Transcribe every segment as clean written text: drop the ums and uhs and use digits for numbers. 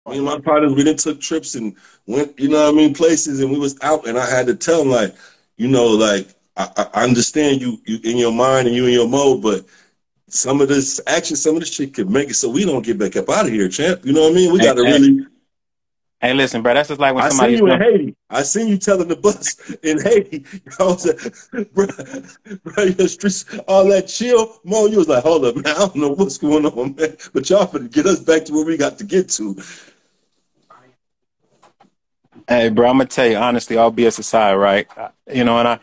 Me and my partners, we done took trips and went, you know what I mean, places, and we was out, and I had to tell them, like, you know, like, I understand you in your mind and you in your mode, but some of this action, some of this shit could make it so we don't get back up out of here, champ. You know what I mean? We Hey, got to hey, really. hey, listen, bro. That's just like when I seen somebody's you in jumping. Haiti. I seen you telling the bus in Haiti. I was like, bro, your streets, all that chill. Mo, you was like, hold up, man. I don't know what's going on, man. But y'all finna get us back to where we got to get to. Hey, bro, I'm gonna tell you honestly, all BS aside, right? You know, and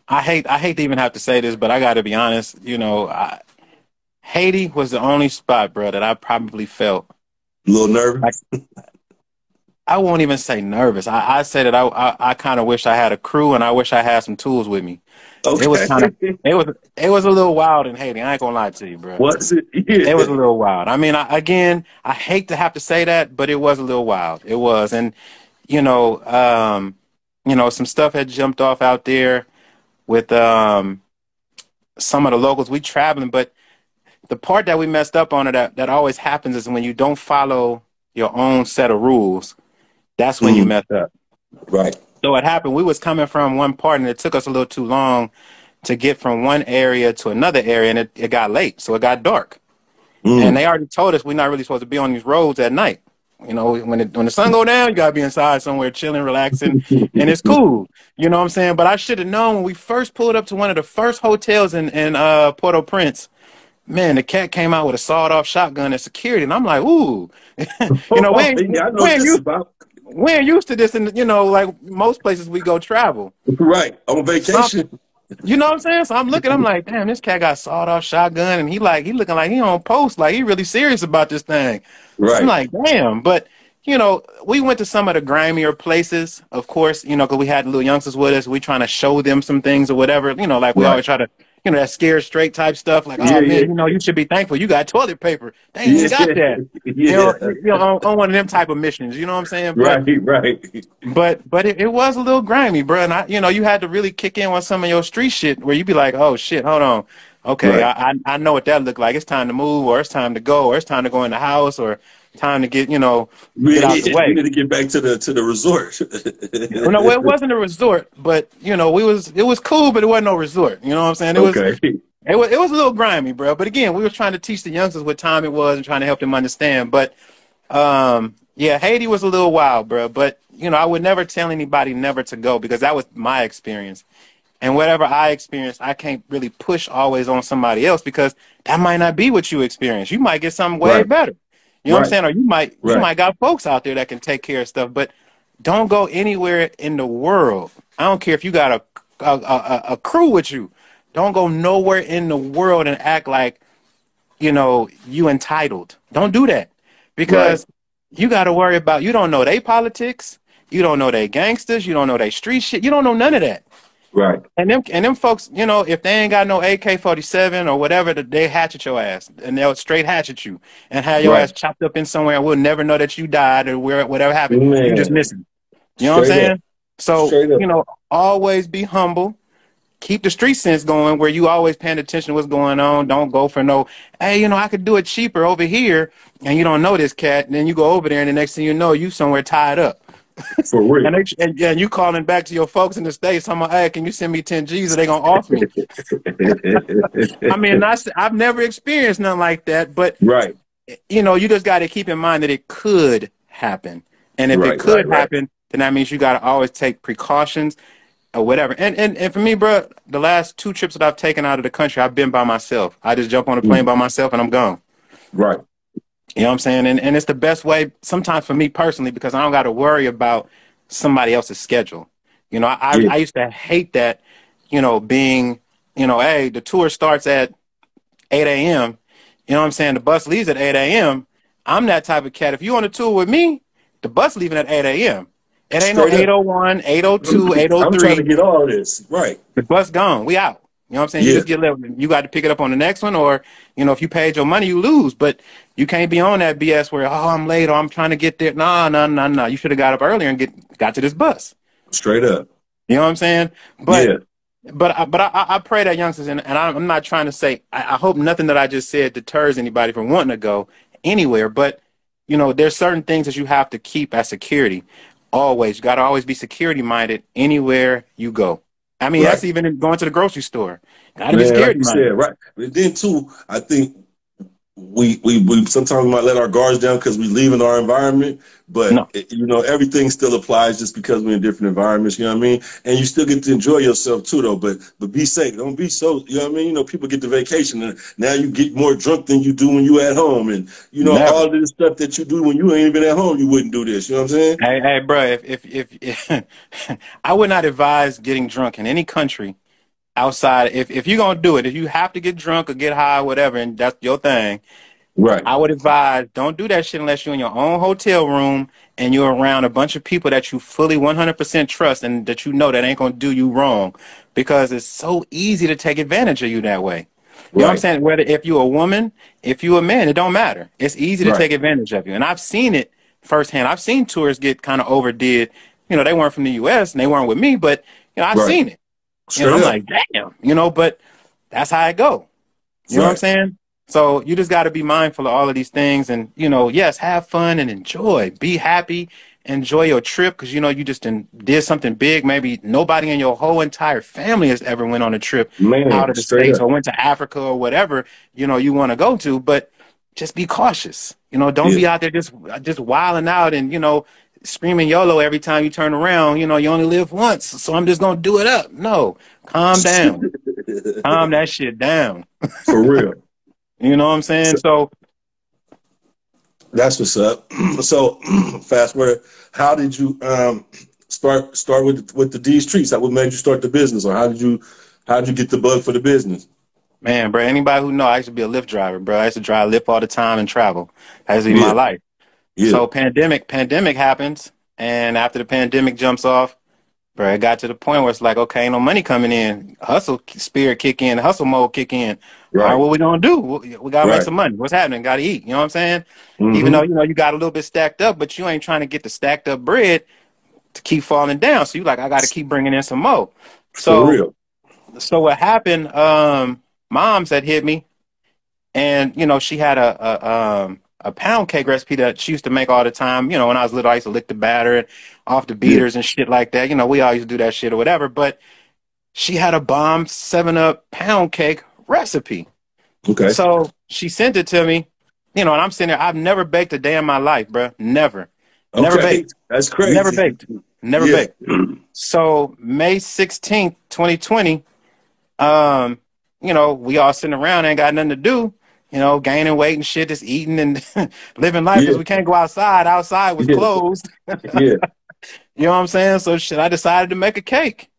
I hate to even have to say this, but I got to be honest. You know, Haiti was the only spot, bro, that I probably felt A little like nervous. I won't even say nervous. I say that I kind of wish I had a crew and I wish I had some tools with me. It was Okay. kind of it was a little wild in Haiti. I ain't gonna lie to you, bro. Was it? It was Yeah. a little wild. I mean, again, I hate to have to say that, but it was a little wild. It was, and you know, some stuff had jumped off out there with some of the locals. We traveling, but the part that we messed up on it that always happens is when you don't follow your own set of rules. That's when you Mm, mess up. right. So what happened? We was coming from one part, and it took us a little too long to get from one area to another area, and it got late, so it got dark. And Mm, they already told us we're not really supposed to be on these roads at night. You know, when the sun go down, you gotta be inside somewhere chilling, relaxing, and it's cool. You know what I'm saying? But I should have known when we first pulled up to one of the first hotels in Port-au-Prince. Man, the cat came out with a sawed-off shotgun at security, and I'm like, ooh, you know, yeah, I know what this is about. we ain't used to this, and you know, like most places we go travel. Right. On Some, vacation. you know what I'm saying? So I'm like, damn, this cat got sawed off shotgun, and he looking like he on post, like he really serious about this thing. I'm Right. like, damn, but you know, we went to some of the grimier places, of course, you know, because we had little youngsters with us. We trying to show them some things or whatever, you know, like we Right. always try to, you know, that scared straight type stuff. Like, Yeah, oh man, yeah. you know, you should be thankful you got toilet paper. They ain't even got Yeah. that. Yeah. On one of them type of missions. You know what I'm saying? Right, right. But it was a little grimy, bro. And you know, you had to really kick in with some of your street shit where you be like, oh shit, hold on. Okay, Right. I know what that looked like. It's time to move, or it's time to go, or it's time to go in the house, or time to get, you know, get out the We way. need to get back to the resort. You know, well, it wasn't a resort, but you know, it was cool, but it wasn't no resort. You know what I'm saying? Okay. It was a little grimy, bro. But again, we were trying to teach the youngsters what time it was and trying to help them understand. But yeah, Haiti was a little wild, bro. But you know, I would never tell anybody never to go because that was my experience. And whatever I experienced, I can't really push always on somebody else because that might not be what you experience. You might get something way Right. better. You know what I'm Right. saying? Or you Right. might got folks out there that can take care of stuff. But don't go anywhere in the world. I don't care if you got a crew with you. Don't go nowhere in the world and act like, you know, you entitled. Don't do that Right. because you got to worry about, you don't know they politics. You don't know they gangsters. You don't know they street shit. You don't know none of that. Right. And them folks, you know, if they ain't got no AK-47 or whatever, they hatchet your ass and they'll straight hatchet you and have your Right. ass chopped up in somewhere and we'll never know that you died or whatever happened. You just Man. missing. You know what I'm Straight up. saying? So, Straight up. you know, always be humble. Keep the street sense going where you always paying attention to what's going on. Don't go for no, hey, you know, I could do it cheaper over here and you don't know this cat. And then you go over there and the next thing you know, you somewhere tied up. For real. And you calling back to your folks in the States, I'm like, hey, can you send me 10 G's or they gonna off me? I mean, I've never experienced nothing like that, but Right. you know, you just got to keep in mind that it could happen. And if it Right. Right. could Right. happen, then that means you got to always take precautions or whatever. And for me, bro, the last 2 trips that I've taken out of the country, I've been by myself. I just jump on a plane Mm. by myself and I'm gone. Right. You know what I'm saying? And it's the best way sometimes for me personally because I don't got to worry about somebody else's schedule. You know, Yeah. I used to hate that, you know, being, you know, hey, the tour starts at 8 a.m. You know what I'm saying? The bus leaves at 8 a.m. I'm that type of cat. If you on a tour with me, the bus leaving at 8 a.m. It ain't no Straight up. 8:01, 8:02, I'm trying to 8:03. get all this. Right. The bus gone. We out. You know what I'm saying? You Yeah. just get left. You got to pick it up on the next one, or you know, if you paid your money, you lose. But you can't be on that BS where I'm late or I'm trying to get there. Nah, nah, nah, nah. You should have got up earlier and got to this bus. Straight up. You know what I'm saying? But Yeah. I pray that youngsters, and I'm not trying to say, I hope nothing that I just said deters anybody from wanting to go anywhere. But, you know, there's certain things that you have to keep as security. Always, you got to always be security minded anywhere you go. I mean, that's Right. even going to the grocery store. Got to be Man, like security you minded. said, right. But then too, I think we sometimes we might let our guards down because we leave in our environment, but No, you know everything still applies just because we're in different environments. You know what I mean? And you still get to enjoy yourself too, though. But be safe. Don't be so. You know what I mean? You know, people get to vacation and now you get more drunk than you do when you at home, and you know all never. of this stuff that you do when you ain't even at home. You wouldn't do this. You know what I'm saying? Hey, bro, if I would not advise getting drunk in any country outside. If you're gonna do it, if you have to get drunk or get high, or whatever, and that's your thing, Right. I would advise don't do that shit unless you're in your own hotel room and you're around a bunch of people that you fully 100% trust and that you know that ain't gonna do you wrong, because it's so easy to take advantage of you that way. You know what I'm Right. saying? Whether if you're a woman, if you're a man, it don't matter. It's easy to Right. take advantage of you, and I've seen it firsthand. I've seen tourists get kind of overdid. You know, they weren't from the U.S. and they weren't with me, but you know, I've Right. seen it. You know, Straight I'm up. like, damn. You know, but that's how it go. You know what I'm Right. saying? So you just got to be mindful of all of these things, and you know, yes, have fun and enjoy, be happy, enjoy your trip, because you know you just did something big. Maybe nobody in your whole entire family has ever went on a trip out Man, of the straight states up. or went to Africa or whatever you know you want to go to. But just be cautious. You know, don't Yeah. be out there just wilding out and you know screaming YOLO every time you turn around. You know, you only live once, so I'm just gonna do it up. No, calm down, calm that shit down. For real. You know what I'm saying? So That's what's up. So, fast forward. How did you start with the D's treats? Like, what made you start the business, or how did you get the bug for the business? man, bro, anybody who know, I used to be a Lyft driver, bro. I used to drive Lyft all the time and travel. That used to be my Yeah, life. yeah, So pandemic happens, and after the pandemic jumps off, bro, it got to the point where it's like, okay, ain't no money coming in. Hustle spirit kick in, hustle mode kick in. All right, right, what we gonna do? We gotta make right. some money. What's happening? Gotta eat. You know what I'm saying? Even though Mm-hmm. you know you got a little bit stacked up, but you ain't trying to get the stacked up bread to keep falling down. So you like, I got to keep bringing in some more. For So real. so what happened? Moms had hit me, and you know she had a pound cake recipe that she used to make all the time. You know, when I was little, I used to lick the batter and off the Yeah. beaters and shit like that. You know, we all used to do that shit or whatever. But she had a bomb 7-Up pound cake recipe, Okay. so she sent it to me. You know, and I'm sitting there. I've never baked a day in my life, bro. Never Okay. baked, That's never crazy. baked, never Yeah. baked. So May 16th, 2020. Um, you know, we all sitting around, ain't got nothing to do, you know, gaining weight and shit, just eating and living life because Yeah. we can't go outside. Outside was Yeah. closed. Yeah. You know what I'm saying? So shit, I decided to make a cake.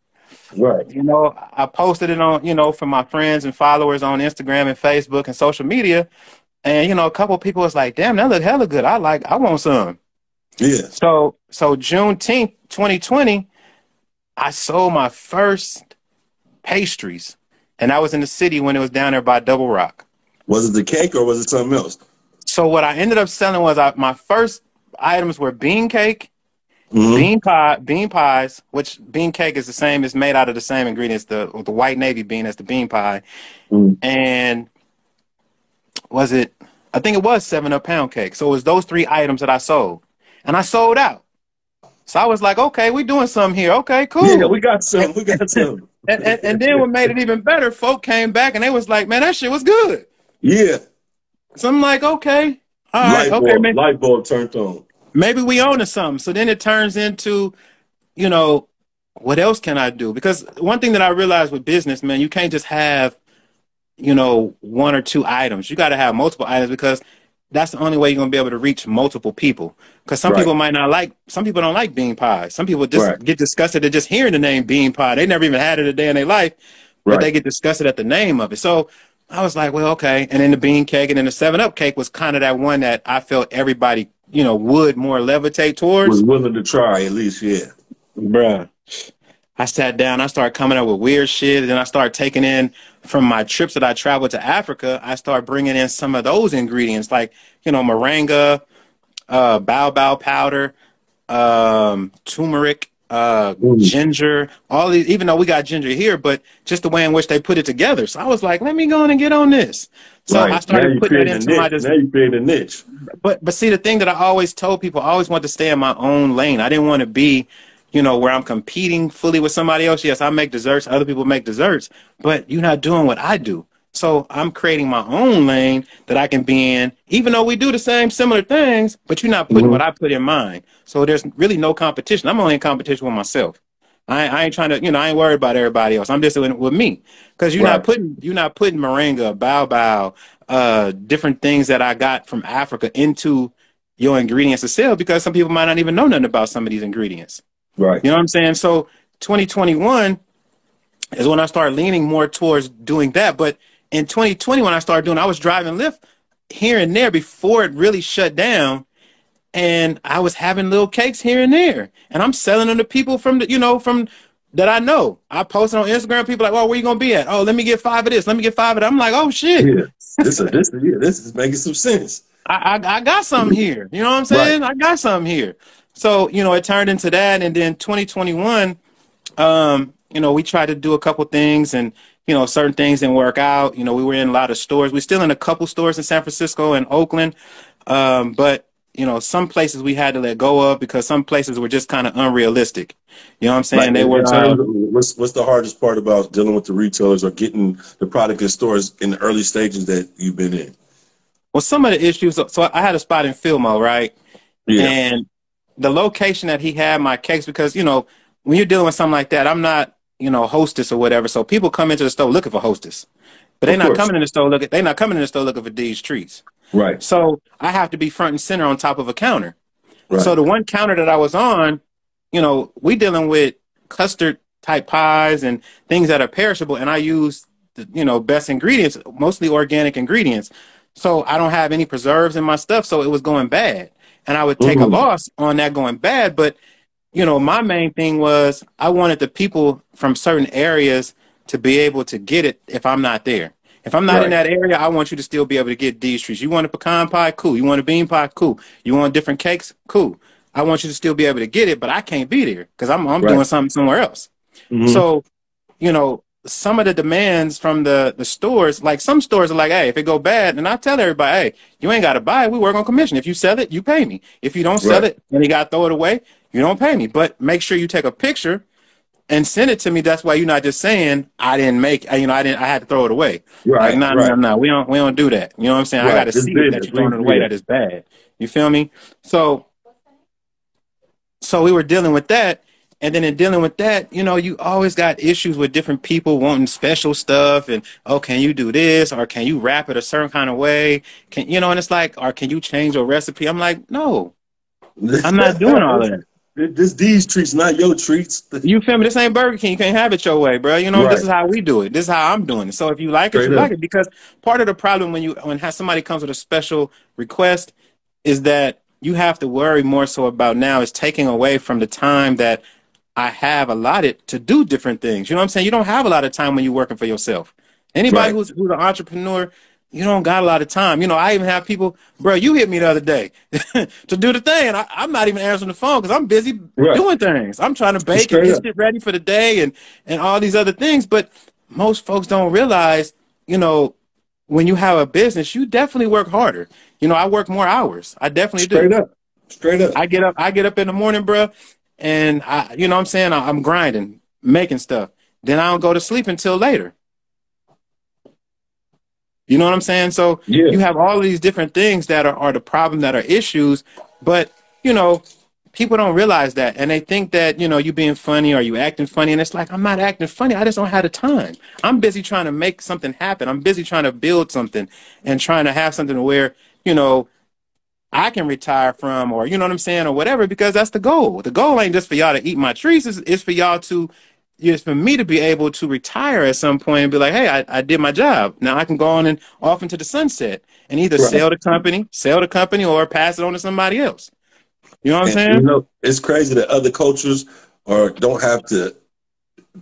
Right. You know, I posted it on, you know, for my friends and followers on Instagram and Facebook and social media. And, you know, a couple of people was like, damn, that look hella good. I want some. Yeah. So Juneteenth, 2020, I sold my first pastries. And I was in the city when it was down there by Double Rock. Was it the cake or was it something else? So what I ended up selling was my first items were bean cake, Mm-hmm. bean pies, which bean cake is the same, is made out of the same ingredients, the white navy bean as the bean pie, Mm-hmm. and was it? I think it was 7-Up pound cake. So it was those three items that I sold, and I sold out. So I was like, okay, we doing something here. Okay, Yeah, cool. we got And, some. We got some. and then what made it even better, folk came back and they was like, man, that shit was good. Yeah. So I'm like, okay, all right, okay, man. Light bulb turned on. Maybe we own to something. So then it turns into, you know, what else can I do? Because one thing that I realized with business, man, you can't just have, you know, one or two items. You got to have multiple items because that's the only way you're going to be able to reach multiple people. Because some Right. people might not like, some people don't like bean pies. Some people just Right. get disgusted at just hearing the name bean pie. They never even had it a day in their life, but Right. they get disgusted at the name of it. So I was like, well, okay. And then the bean cake and then the 7-Up cake was kind of that one that I felt everybody, you know, would more levitate Was towards. willing to try at least. Yeah. Bruh. I sat down, I started coming up with weird shit, and then I started taking in from my trips that I traveled to Africa, I started bringing in some of those ingredients, like, you know, moringa, baobab powder, turmeric, Mm. ginger, all these, even though we got ginger here, but just the way in which they put it together. So I was like, let me go in and get on this. So I Right. Now started you're putting that creating a into my niche. Now you're creating a niche. but see, the thing that I always told people, I always wanted to stay in my own lane. I didn't want to be, where I'm competing fully with somebody else. Yes, I make desserts, other people make desserts, but you're not doing what I do. So I'm creating my own lane that I can be in, even though we do the same similar things, but you're not putting Hmm. what I put in mine. So there's really no competition. I'm only in competition with myself. I ain't trying to, I ain't worried about everybody else. I'm just doing it with me. Because Right. you're not putting moringa, bao, different things that I got from Africa into your ingredients to sell, because some people might not even know nothing about some of these ingredients. Right. You know what I'm saying? So 2021 is when I started leaning more towards doing that. But in 2020, when I started doing, I was driving Lyft here and there before it really shut down, and I was having little cakes here and there, and I'm selling them to people from from that I know. I posted on Instagram. People like, "Oh, where you gonna be at? Oh, let me get 5 of this. Let me get 5 of that." I'm like, "Oh shit, Yeah. This is making some sense. I got something here." You know what I'm Right. saying? I got something here. So it turned into that, and then 2021, we tried to do a couple things, and certain things didn't work out. We were in a lot of stores. We're still in a couple stores in San Francisco and Oakland, but some places we had to let go of because some places were just kind of unrealistic. You know what I'm Like saying? They in were terms of what's the hardest part about dealing with the retailers or getting the product in stores in the early stages that you've been in? well, some of the issues. So I had a spot in Filmo, right? Yeah. And the location that he had my cakes, because when you're dealing with something like that, I'm not hostess or whatever. So people come into the store looking for hostess, but Of course. they're not coming in the store looking for these treats. Right. So I have to be front and center on top of a counter. So Right. the one counter that I was on, we dealing with custard type pies and things that are perishable, and I use the, best ingredients, mostly organic ingredients. So I don't have any preserves in my stuff, so it was going bad, and I would take a Hmm. loss on that going bad. But my main thing was I wanted the people from certain areas to be able to get it if I'm not there. If I'm not in Right. that area, I want you to still be able to get these treats. You want a pecan pie? Cool. You want a bean pie? Cool. You want different cakes? Cool. I want you to still be able to get it, but I can't be there because I'm Right. doing something somewhere else. Hmm. So, some of the demands from the stores, like some stores are like, hey, if it go bad, and I tell everybody, hey, you ain't got to buy it. We work on commission. If you sell it, you pay me. If you don't sell Right. it and you got to throw it away, you don't pay me. But make sure you take a picture and send it to me. That's why you're not just saying I didn't make, I had to throw it away. Like, Right. no, no, Right. no, we don't do that. You know what I'm saying? I got Right. to It's see it that business. you're throwing it away. Yeah. That is bad. You feel me? So we were dealing with that. And then in dealing with that, you always got issues with different people wanting special stuff and, oh, can you do this? Or can you wrap it a certain kind of way? And it's like, or can you change your recipe? I'm like, no, I'm not doing all of that. This these treats, not your treats. You feel me? This ain't Burger King. You can't have it your way, bro. This Right. is how we do it. This is how I'm doing it. So if you like it, you Straight up. like it. Because part of the problem when somebody comes with a special request is that you have to worry more so about now is taking away from the time that I have allotted to do different things. You know what I'm saying? You don't have a lot of time when you're working for yourself. Anybody Right. who's an entrepreneur, you don't got a lot of time. I even have people, bro, you hit me the other day to do the thing. And I'm not even answering the phone because I'm busy Right. doing things. I'm trying to bake and Straight get up. shit ready for the day and all these other things. But most folks don't realize, when you have a business, you definitely work harder. I work more hours. I definitely Straight do. up. Straight up. I get up in the morning, bro, and you know what I'm saying? I'm grinding, making stuff. Then I don't go to sleep until later. You know what I'm saying? So Yeah. you have all of these different things that are the problem, that are issues, but people don't realize that, and they think that you being funny or you acting funny, and it's like I'm not acting funny. I just don't have the time. I'm busy trying to make something happen. I'm busy trying to build something and trying to have something where I can retire from, or you know what I'm saying, or whatever, because that's the goal. The goal ain't just for y'all to eat my treats. It's for y'all to, it's for me to be able to retire at some point and be like, hey, I did my job. Now I can go on and off into the sunset and either Right. sell the company, or pass it on to somebody else. You know what I'm And saying? it's crazy that other cultures or don't have to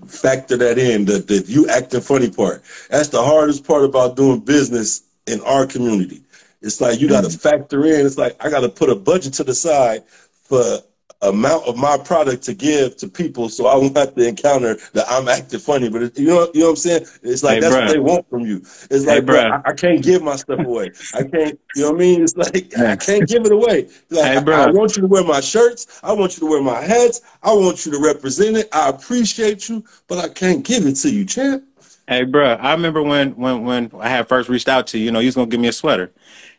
factor that in, the you acting funny part. That's the hardest part about doing business in our community. It's like you got to Mhm. factor in. It's like I got to put a budget to the side for amount of my product to give to people, so I won't have to encounter that I'm acting funny. But you know what I'm saying? It's like Hey, that's what bruh. they want from you. It's Hey, like, bro, bruh. I can't give my stuff away. I can't. You know what I mean? It's like I Yeah. can't give it away. Like Hey, I bruh. want you to wear my shirts. I want you to wear my hats. I want you to represent it. I appreciate you, but I can't give it to you, champ. Hey, bruh. I remember when I had first reached out to you, you know, you was gonna give me a sweater.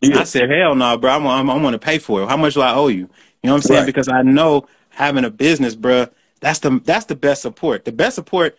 And I Yeah. said, hell no, bro. I'm going to pay for it. How much do I owe you? You know what I'm saying? Right. Because I know having a business, bro, that's the best support. The best support,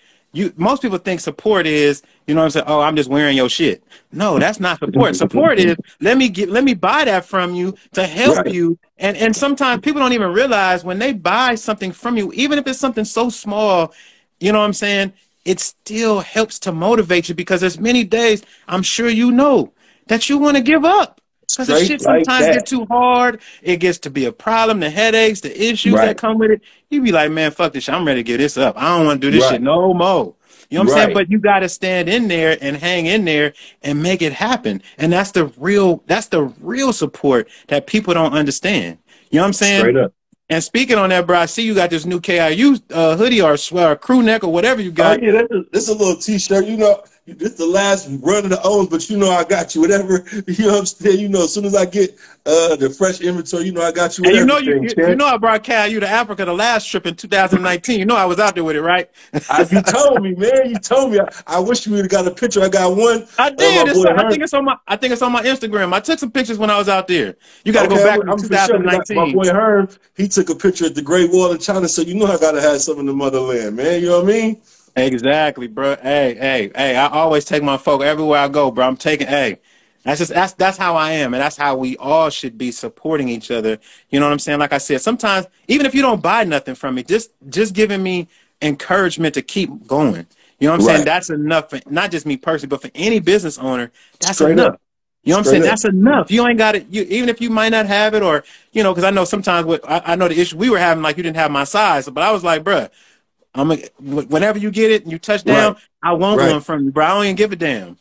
most people think support is, you know what I'm saying? Oh, I'm just wearing your shit. No, that's not support. Support is let me buy that from you to help Right. you. And sometimes people don't even realize when they buy something from you, even if it's something so small, you know what I'm saying? It still helps to motivate you because there's many days I'm sure you know that you want to give up. Because the Straight shit like sometimes get that. too hard. It gets to be a problem, the headaches, the issues that Right. come with it. You be like, man, fuck this shit. I'm ready to give this up. I don't want to do this shit Right. no more. You know what I'm saying? Right. But you got to stand in there and hang in there and make it happen. And that's the real support that people don't understand. You know what I'm saying? Straight up. And speaking on that, bro, I see you got this new KIU hoodie or crew neck or whatever you Oh got. yeah, that's a little T-shirt. You know, this the last run of the owns, but you know I got you. Whatever, you know what I'm saying. You know, as soon as I get the fresh inventory, you know I got you And with you know everything, you champ. know I brought KIU to Africa the last trip in 2019. You know I was out there with it, right? You told me, man. You told me. I wish you would have got a picture. I got one I of my did. boy Herm. I think it's on my Instagram. I took some pictures when I was out there. You got to go Okay, back to I'm for sure. My 2019. boy Herm, he took a picture at the Great Wall in China, so you know I gotta have some in the motherland, man. You know what I mean? Exactly, bro. Hey. I always take my folk everywhere I go, bro. I'm taking. Hey, that's how I am, and that's how we all should be supporting each other. You know what I'm saying? Like I said, sometimes even if you don't buy nothing from me, just giving me encouragement to keep going. You know what I'm saying? Right. That's enough for not just me personally, but for any business owner. That's Straight enough. up. You know what I'm Straight saying? up. That's enough. You ain't got it. You even if you might not have it, or you know, because I know sometimes I know the issue we were having, like you didn't have my size, but I was like, bruh, whenever you get it and you touch down, Right. I want Right. one from you, bro. I don't even give a damn.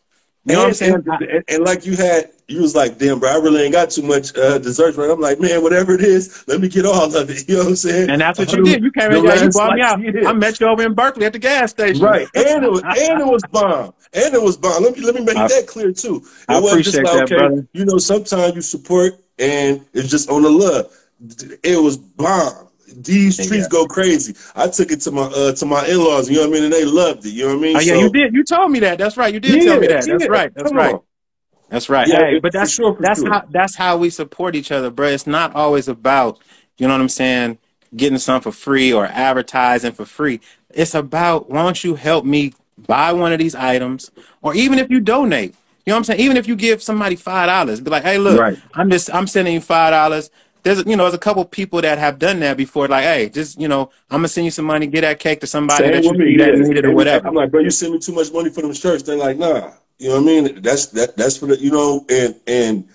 You know what I'm And, saying? and like you was like, damn, bro, I really ain't got too much desserts, right? I'm like, man, whatever it is, let me get all of it. You know what I'm saying? And that's what you All did. You came the in, yeah, you last bought me slice, out. yeah. I met you over in Berkeley at the gas station. Right. And it was bomb. And it was bomb. Let me make I, that clear too. I It wasn't just appreciate like, that, okay, brother. you know, sometimes you support and it's just on the love. It was bomb. These trees Yeah. go crazy. I took it to my in-laws, you know what I mean, and they loved it. You know what I mean? Oh yeah, you So did. You told me that. That's right. You did tell me yeah, that. That's yeah. right. That's Come right. on. That's right. Yeah, Hey, but for sure, for sure. that's how we support each other, bro. It's not always about, you know what I'm saying, getting something for free or advertising for free. It's about, why don't you help me buy one of these items, or even if you donate. You know what I'm saying? Even if you give somebody $5, be like, hey, look, Right. I'm sending you $5. There's a couple people that have done that before. Like, hey, just I'm gonna send you some money, get that cake to somebody Same that you with me, see that yeah. need it or I'm whatever. like, bro, you send me too much money for them shirts. They're like, nah. You know what I mean? That's for the, you know, and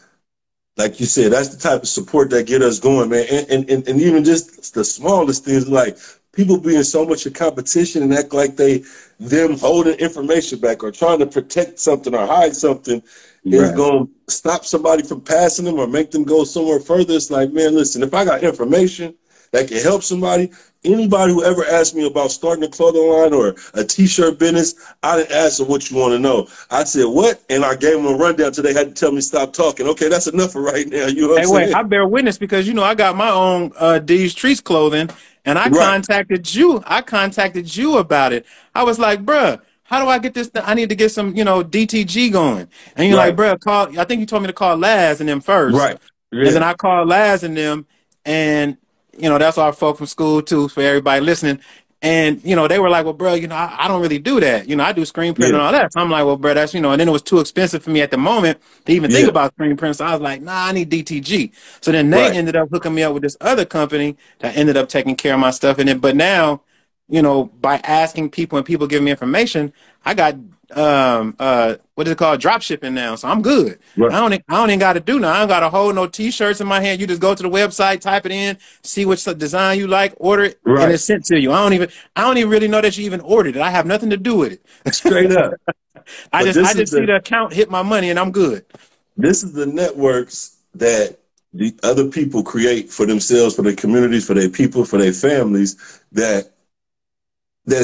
like you said, that's the type of support that get us going, man. And even just the smallest things, like people being so much in competition and act like them holding information back or trying to protect something or hide something is Right. going to stop somebody from passing them or make them go somewhere further. It's like, man, listen, if I got information that can help somebody, anybody who ever asked me about starting a clothing line or a t-shirt business, I didn't ask them what you want to know. I said, what? And I gave them a rundown until they had to tell me stop talking. Okay, that's enough for right now. You know what I'm Hey, wait, saying? I bear witness because I got my own D's Trees clothing, and I Right, contacted you. I contacted you about it. I was like, bruh, how do I get this? I need to get some, DTG going. And you're like, right, bruh, call. I think you told me to call Laz and them first, right. and Yeah, then I called Laz and them, and that's our folk from school too. For everybody listening. And they were like, well, bro, I don't really do that. I do screen print yeah, and all that. So I'm like, well, bro, that's and then it was too expensive for me at the moment to even think yeah. about screen print. So I was like, nah, I need DTG. So then they Right. ended up hooking me up with this other company that ended up taking care of my stuff. And then, but now, by asking people and people giving me information, I got what is it called? Drop shipping now. So I'm good. Right. I don't even got to do nothing. I don't got to hold no t-shirts in my hand. You just go to the website, type it in, see which design you like, order it, and Right. it's sent to you. I don't even really know that you even ordered it. I have nothing to do with Straight it. up. I But just see the account hit my money and I'm good. this is the networks that the other people create for themselves, for their communities, for their people, for their families, that's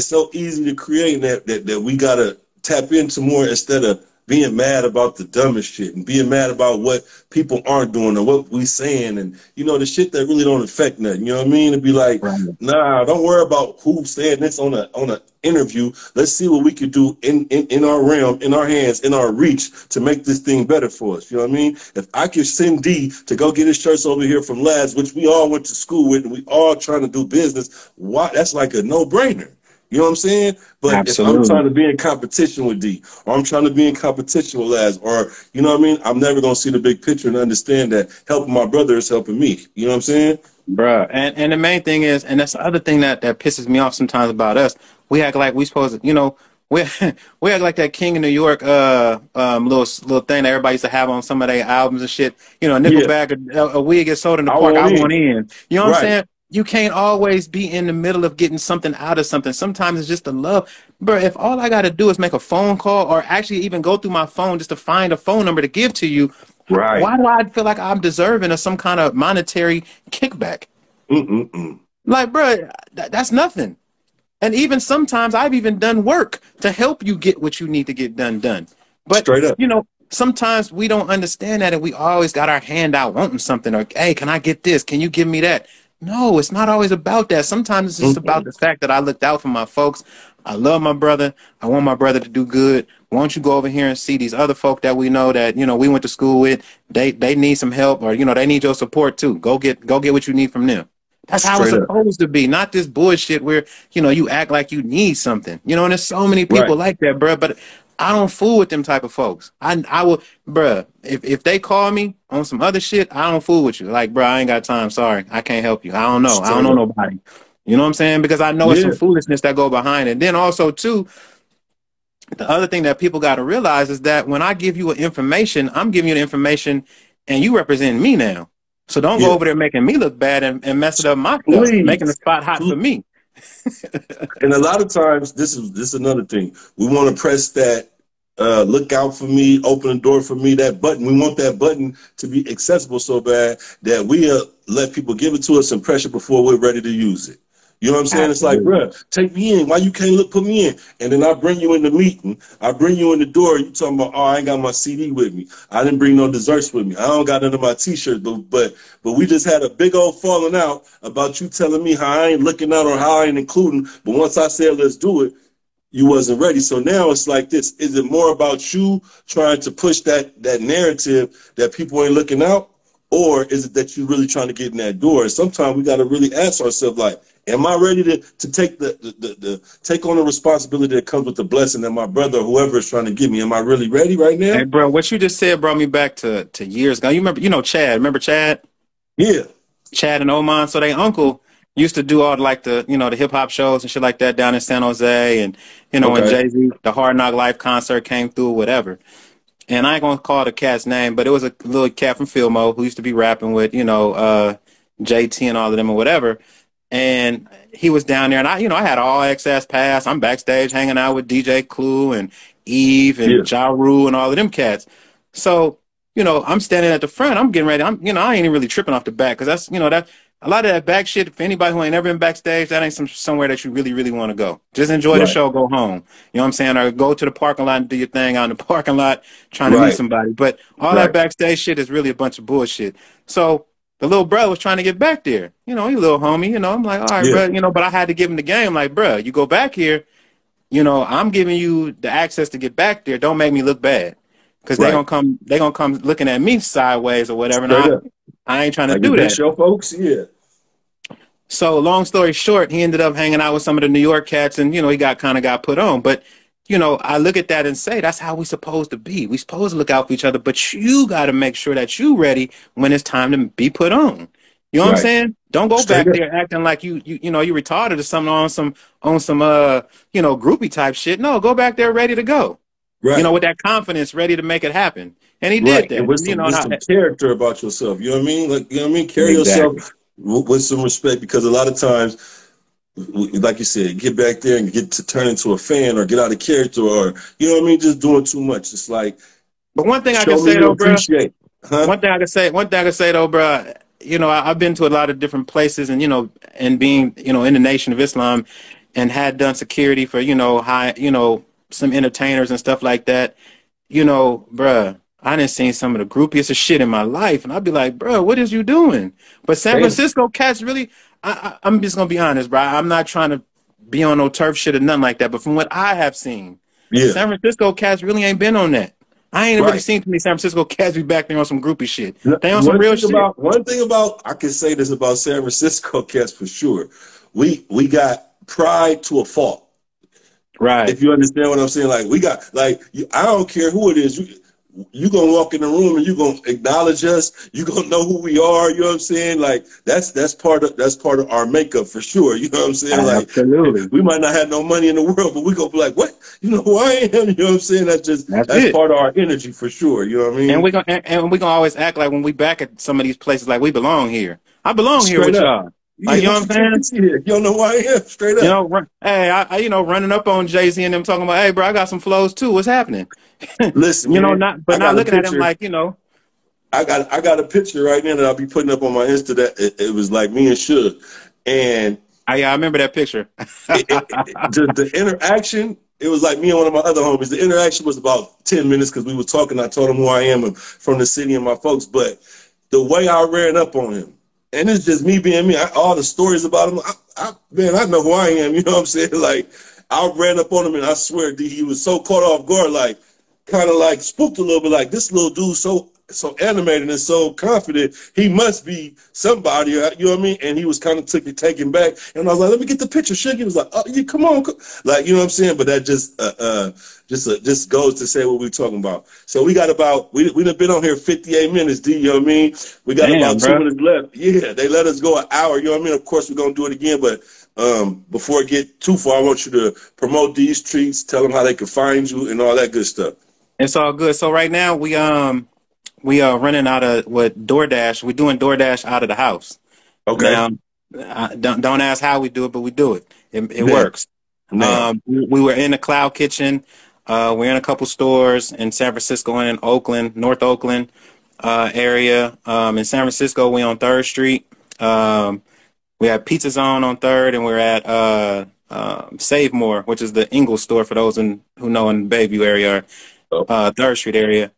so easy to create, that we gotta tap into more, instead of being mad about the dumbest shit and being mad about what people aren't doing or what we saying, and the shit that really don't affect nothing. You know what I mean? To be like, Right. nah, don't worry about who's saying this on a interview. Let's see what we could do in our realm, in our hands, in our reach, to make this thing better for us. You know what I mean? If I could send D to go get his shirts over here from Lads, which we all went to school with and we all trying to do business, why? That's like a no-brainer. You know what I'm saying? But if I'm Absolutely. trying to be in competition with D, or I'm trying to be in competition with Laz, or, you know what I mean? I'm never going to see the big picture and understand that helping my brother is helping me. You know what I'm saying? Bruh. And the main thing is, and that's the other thing that pisses me off sometimes about us. We act like we supposed to, we we act like that King of New York little thing that everybody used to have on some of their albums and shit. A nickel Yeah, bag, a wig gets sold in the I park, I want want in. in. You know what I'm Right, saying? You can't always be in the middle of getting something out of something. Sometimes it's just the love. Bro, if all I got to do is make a phone call, or actually even go through my phone just to find a phone number to give to you, right. why do I feel like I'm deserving of some kind of monetary kickback? Mm-mm-mm. Like, bro, that's nothing. And even sometimes I've even done work to help you get what you need to get done. But, Straight up. sometimes we don't understand that, and we always got our hand out wanting something, or, hey, can I get this? Can you give me that? No, it's not always about that. Sometimes it's just about Mm-mm. the fact that I looked out for my folks. I love my brother. I want my brother to do good. Why don't you go over here and see these other folk that we know that, we went to school with. They need some help, or, they need your support too. Go get what you need from them. That's how it's Straight up. supposed to be, not this bullshit where, you act like you need something. And there's so many Right. people like that, bro. But I don't fool with them type of folks. I will, bro. If they call me on some other shit, I don't fool with you. Like, bro, I ain't got time. Sorry, I can't help you. I don't know. I don't Straight know up. nobody. You know what I'm saying? Because I know it's some Yeah. foolishness that go behind it. And then also too, the other thing that people got to realize is that when I give you information, I'm giving you the information, and you represent me now. So don't go Yeah. over there making me look bad and messing up my stuff, making the Please. spot hot for me. And a lot of times, this is another thing. We want to press that look out for me, open the door for me, that button. We want that button to be accessible so bad that we let people give it to us and pressure before we're ready to use it. You know what I'm saying? It's like, Absolutely. bruh, take me in. Why you can't put me in? And then I bring you in the meeting. I bring you in the door. You talking about, oh, I ain't got my CD with me. I didn't bring no desserts with me. I don't got none of my T-shirts. But we just had a big old falling out about you telling me how I ain't looking out or how I ain't including. But once I said let's do it, you wasn't ready. So now it's like this. Is it more about you trying to push that narrative that people ain't looking out? Or is it that you really trying to get in that door? And sometimes we got to really ask ourselves, like, am I ready to take take on the responsibility that comes with the blessing that my brother or whoever is trying to give me? Am I really ready right Hey, now? bro, what you just said brought me back to years ago. You remember, Chad? Remember Chad? Yeah. Chad and Oman. So they uncle used to do all like the hip hop shows and shit like that down in San Jose, and when Okay. Jay-Z, the Hard Knock Life concert came through, whatever. And I ain't gonna call the cat's name, but it was a little cat from Filmo who used to be rapping with, JT and all of them or whatever. And he was down there, and I had all access pass. I'm backstage hanging out with DJ Clue and Eve Yeah. and Ja Rule and all of them cats. So, I'm standing at the front. I'm getting ready. I ain't even really tripping off the back, because that's, that a lot of that back shit. For anybody who ain't never been backstage, that ain't somewhere that you really, really want to go. Just enjoy the Right. show, go home. You know what I'm saying? Or go to the parking lot and do your thing out in the parking lot trying to meet Right. somebody. But all that Right. backstage shit is really a bunch of bullshit. So the little brother was trying to get back there. He little homie. I'm like, all right, Yeah. bro. But I had to give him the game. Like, bro, you go back here. I'm giving you the access to get back there. Don't make me look bad, because they Right. gonna come. They gonna come looking at me sideways or whatever. And Straight up. I ain't trying to Like, is do this that. your folks? Yeah. So long story short, he ended up hanging out with some of the New York cats, and he got put on. But I look at that and say that's how we supposed to be. We supposed to look out for each other, but you got to make sure that you ready when it's time to be put on. You know what I'm Right. saying? Don't go Straight back up. there acting like you retarded or something on some groupie type shit. No, go back there ready to go. Right. With that confidence, ready to make it happen. And he did Right, that. and with And some character about yourself. You know what I mean? Like, you know what I mean? Carry exactly. yourself with some respect, because a lot of times, like you said, get back there and get to turn into a fan or get out of character, or you know what I mean, just doing too much. It's like, But one thing I can show me say you though, bro. appreciate. Huh? One thing I can say though, bro, you know, I've been to a lot of different places, and you know, and being, you know, in the Nation of Islam, and had done security for, you know, high, you know, some entertainers and stuff like that. You know, bruh, I done seen some of the groupiest of shit in my life, and I'd be like, bruh, what is you doing? But San They, Francisco cats really, I'm just gonna be honest, bruh. I'm not trying to be on no turf shit or nothing like that. But from what I have seen, yeah, San Francisco cats really ain't been on that. I ain't really right. seen too many San Francisco cats be back there on some groupie shit. They on some One real thing shit. about I can say this about San Francisco cats for sure. We got pride to a fault. Right. If you understand what I'm saying, like we got like I don't care who it is. You gonna walk in the room and you gonna acknowledge us. You gonna know who we are. You know what I'm saying? Like that's part of our makeup for sure. You know what I'm saying? Like Absolutely. we might not have no money in the world, but we gonna be like, what? You know who I am? You know what I'm saying? That's That's it. part of our energy for sure. You know what I And mean? we gonna always act like when we back at some of these places like we belong here. I belong here Straight with up. y'all. Like, Yeah, you know what what you I'm think saying? this is? You don't know who I am? Straight You up. know, hey, you know, running up on Jay-Z and them talking about, hey, bro, I got some flows too. What's happening? Listen, You know, man, not but I not got a looking at him picture. like, you know, I got a picture right now that I'll be putting up on my Insta. That it was like me and Suge, and I remember that picture. the interaction. It was like me and one of my other homies. The interaction was about 10 minutes because we were talking. I told him who I am and from the city and my folks. But the way I ran up on him, and it's just me being me. All the stories about him. Man, I know who I am. You know what I'm saying? Like I ran up on him, and I swear he was so caught off guard, like kind of like spooked a little bit. Like this little dude so animated and so confident, he must be somebody, you know what I mean? And he was kind of taken back. And I was like, let me get the picture. Shit, he was like, oh, yeah, come on, like you know what I'm saying? But that just goes to say what we're talking about. So we got about we done been on here 58 minutes, D. You know what I mean? We got Damn, about two bro. minutes left. Yeah, they let us go an hour. You know what I mean? Of course, we're gonna do it again, but. Before I get too far, I want you to promote these treats, tell them how they can find you, and all that good stuff. It's all good. So right now we are running out of what DoorDash. We're doing DoorDash out of the house. Okay. Now, don't ask how we do it, but we do it. It Now, works. now. We were in the Cloud Kitchen. We're in a couple stores in San Francisco and in Oakland, North Oakland area. In San Francisco, we on 3rd Street. We have Pizza Zone on 3rd, and we're at Save More, which is the Ingles store for those who know in the Bayview area, Oh, 3rd Street area.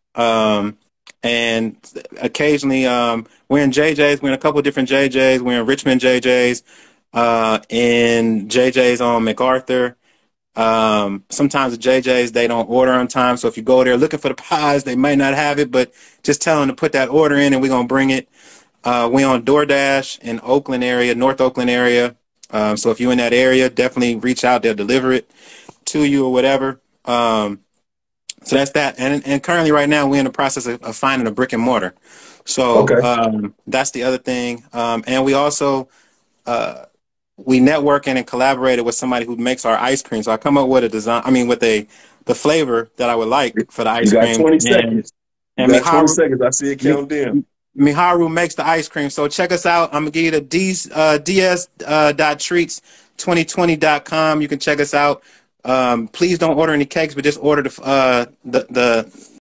And occasionally we're in JJ's. We're in a couple of different JJ's. We're in Richmond JJ's, in JJ's on MacArthur. Sometimes the JJ's, they don't order on time. So if you go there looking for the pies, they might not have it, but just tell them to put that order in and we're going to bring it. We on DoorDash in Oakland area, North Oakland area. So if you're in that area, definitely reach out. They'll deliver it to you or whatever. So that's that. And currently right now we're in the process of finding a brick and mortar. So okay. that's the other thing. And we also we networking and collaborated with somebody who makes our ice cream. So I come up with a design, I mean with the flavor that I would like for the You ice got cream. 20 And seconds. You and got 20 seconds. I see it Mi- count down. Miharu makes the ice cream. So check us out. I'm gonna give you the ds.treats2020.com. You can check us out. Please don't order any cakes, but just order the